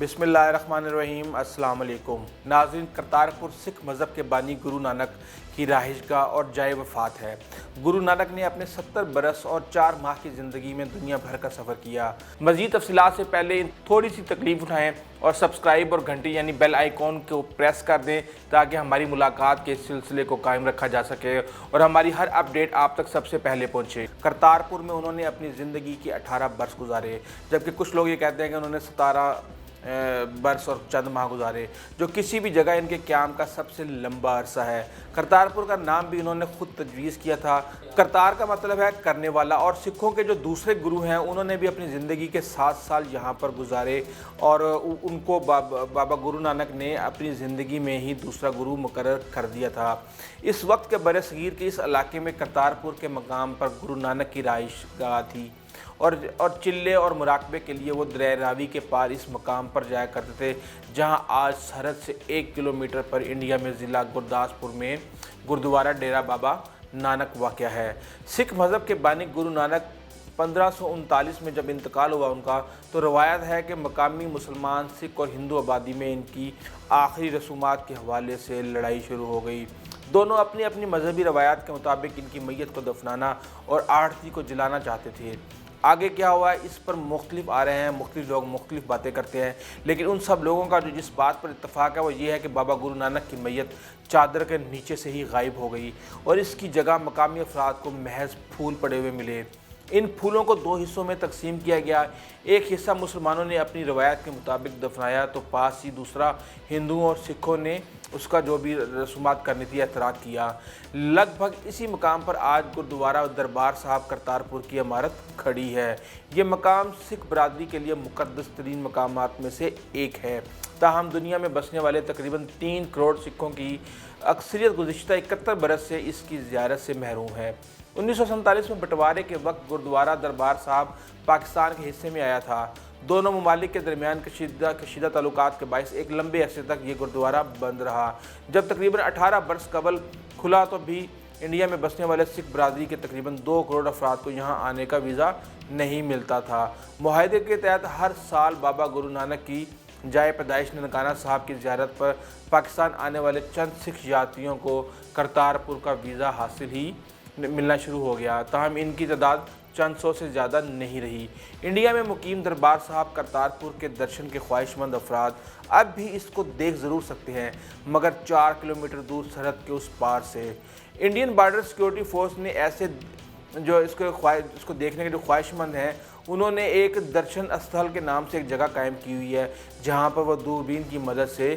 بسم اللہ الرحمن الرحیم۔ السلام علیکم ناظرین، کرتارپور سکھ مذہب کے بانی گرو نانک کی رہائش گاہ اور جائے وفات ہے۔ گرو نانک نے اپنے 70 برس اور 4 ماہ کی زندگی میں دنیا بھر کا سفر کیا۔ مزید تفصیلات سے پہلے تھوڑی سی تکلیف اٹھائیں اور سبسکرائب اور گھنٹی یعنی بیل آئیکن کو پریس کر دیں تاکہ ہماری ملاقات کے سلسلے کو قائم رکھا جا سکے اور ہماری ہر اپڈیٹ آپ تک سب سے پہلے پہنچے۔ کرتارپور میں انہوں نے اپنی زندگی کے 18 برس گزارے، جبکہ کچھ لوگ یہ کہتے ہیں کہ انہوں نے 17 برس اور چند ماہ گزارے، جو کسی بھی جگہ ان کے قیام کا سب سے لمبا عرصہ ہے۔ کرتارپور کا نام بھی انہوں نے خود تجویز کیا تھا۔ کرتار کا مطلب ہے کرنے والا، اور سکھوں کے جو دوسرے گرو ہیں انہوں نے بھی اپنی زندگی کے 7 سال یہاں پر گزارے اور ان کو بابا گرو نانک نے اپنی زندگی میں ہی دوسرا گرو مقرر کر دیا تھا۔ اس وقت کے بر صغیر کے اس علاقے میں کرتارپور کے مقام پر گرو نانک کی رہائش گاہ تھی اور چلے اور مراقبے کے لیے وہ دریائے راوی کے پار اس مقام پر جایا کرتے تھے، جہاں آج سرحد سے 1 کلومیٹر پر انڈیا میں ضلع گرداسپور میں گردوارہ ڈیرا بابا نانک واقع ہے۔ سکھ مذہب کے بانی گرو نانک 1539 میں جب انتقال ہوا ان کا، تو روایت ہے کہ مقامی مسلمان، سکھ اور ہندو آبادی میں ان کی آخری رسومات کے حوالے سے لڑائی شروع ہو گئی۔ دونوں اپنی اپنی مذہبی روایات کے مطابق ان کی میت کو دفنانا اور آڑتی کو جلانا چاہتے تھے۔ آگے کیا ہوا ہے اس پر مختلف آ رہے ہیں، مختلف لوگ مختلف باتیں کرتے ہیں، لیکن ان سب لوگوں کا جو جس بات پر اتفاق ہے وہ یہ ہے کہ بابا گرو نانک کی میت چادر کے نیچے سے ہی غائب ہو گئی اور اس کی جگہ مقامی افراد کو محض پھول پڑے ہوئے ملے۔ ان پھولوں کو 2 حصوں میں تقسیم کیا گیا۔ ایک حصہ مسلمانوں نے اپنی روایت کے مطابق دفنایا تو پاس ہی دوسرا ہندوؤں اور سکھوں نے اس کا جو بھی رسومات کرنی تھی اعتراض کیا۔ لگ بھگ اسی مقام پر آج گردوارہ دربار صاحب کرتارپور کی عمارت کھڑی ہے۔ یہ مقام سکھ برادری کے لیے مقدس ترین مقامات میں سے ایک ہے، تاہم دنیا میں بسنے والے تقریباً 3 کروڑ سکھوں کی اکثریت گزشتہ 71 برس سے اس کی زیارت سے محروم ہے۔ 1947 میں بٹوارے کے وقت گردوارہ دربار صاحب پاکستان کے حصے میں آیا تھا۔ دونوں ممالک کے درمیان کشیدہ تعلقات کے باعث ایک لمبے عرصے تک یہ گردوارہ بند رہا۔ جب تقریباً 18 برس قبل کھلا تو بھی انڈیا میں بسنے والے سکھ برادری کے تقریباً 2 کروڑ افراد کو یہاں آنے کا ویزا نہیں ملتا تھا۔ معاہدے کے تحت ہر سال بابا گرو نانک کی جائے پیدائش ننکانہ صاحب کی زیارت پر پاکستان آنے والے چند سکھ یاتریوں کو کرتارپور کا ویزا حاصل ہی ملنا شروع ہو گیا، تاہم ان کی تعداد چند سو سے زیادہ نہیں رہی۔ انڈیا میں مقیم دربار صاحب کرتارپور کے درشن کے خواہش مند افراد اب بھی اس کو دیکھ ضرور سکتے ہیں، مگر 4 کلومیٹر دور سرحد کے اس پار سے۔ انڈین بارڈر سیکیورٹی فورس نے ایسے جو اس کو دیکھنے کے جو خواہش مند ہیں، انہوں نے ایک درشن استھل کے نام سے ایک جگہ قائم کی ہوئی ہے، جہاں پر وہ دوربین کی مدد سے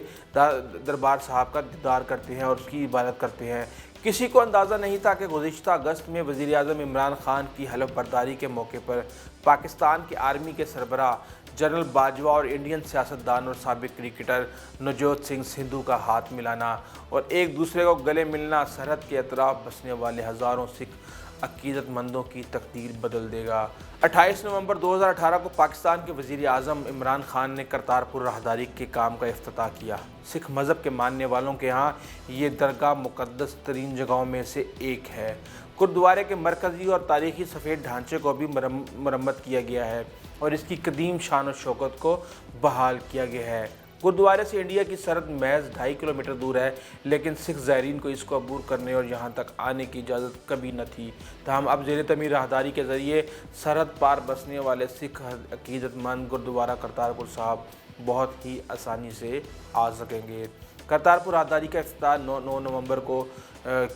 دربار صاحب کا دیدار کرتے ہیں اور اس کی عبادت کرتے ہیں۔ کسی کو اندازہ نہیں تھا کہ گزشتہ اگست میں وزیر اعظم عمران خان کی حلف برداری کے موقع پر پاکستان کی آرمی کے سربراہ جنرل باجوہ اور انڈین سیاستدان اور سابق کرکٹر نوجوت سنگھ سدھو کا ہاتھ ملانا اور ایک دوسرے کو گلے ملنا سرحد کے اطراف بسنے والے ہزاروں سکھ عقیدت مندوں کی تقدیر بدل دے گا۔ 28 نومبر 2018 کو پاکستان کے وزیر اعظم عمران خان نے کرتارپور راہداری کے کام کا افتتاح کیا۔ سکھ مذہب کے ماننے والوں کے ہاں یہ درگاہ مقدس ترین جگہوں میں سے ایک ہے۔ گردوارے کے مرکزی اور تاریخی سفید ڈھانچے کو بھی مرمت کیا گیا ہے اور اس کی قدیم شان و شوکت کو بحال کیا گیا ہے۔ گردوارے سے انڈیا کی سرحد محض 2.5 کلومیٹر دور ہے، لیکن سکھ زائرین کو اس کو عبور کرنے اور یہاں تک آنے کی اجازت کبھی نہ تھی، تاہم اب زیر تعمیر راہداری کے ذریعے سرحد پار بسنے والے سکھ عقیدت مند گردوارہ کرتارپور صاحب بہت ہی آسانی سے آ سکیں گے۔ کرتارپور راہداری کا افتتاح 9 نومبر کو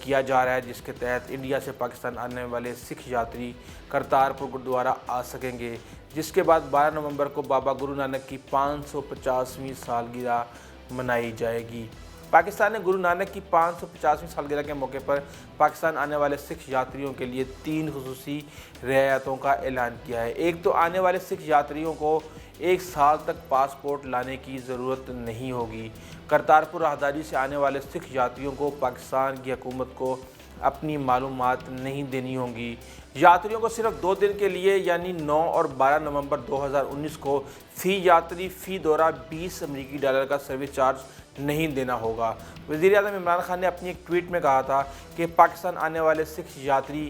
کیا جا رہا ہے، جس کے تحت انڈیا سے پاکستان آنے والے سکھ یاتری کرتارپور گردوارہ آ سکیں گے، جس کے بعد 12 نومبر کو بابا گرو نانک کی 550ویں سالگرہ منائی جائے گی۔ پاکستان نے گرو نانک کی 550ویں سالگرہ کے موقع پر پاکستان آنے والے سکھ یاتریوں کے لیے 3 خصوصی رعایتوں کا اعلان کیا ہے۔ ایک تو آنے والے سکھ یاتریوں کو 1 سال تک پاسپورٹ لانے کی ضرورت نہیں ہوگی۔ کرتارپور راہداری سے آنے والے سکھ یاتریوں کو پاکستان کی حکومت کو اپنی معلومات نہیں دینی ہوں گی۔ یاتریوں کو صرف 2 دن کے لیے یعنی 9 اور 12 نومبر 2019 کو فی یاتری فی دورہ $20 کا سروس چارج نہیں دینا ہوگا۔ وزیر اعظم عمران خان نے اپنی ایک ٹویٹ میں کہا تھا کہ پاکستان آنے والے سکھ یاتری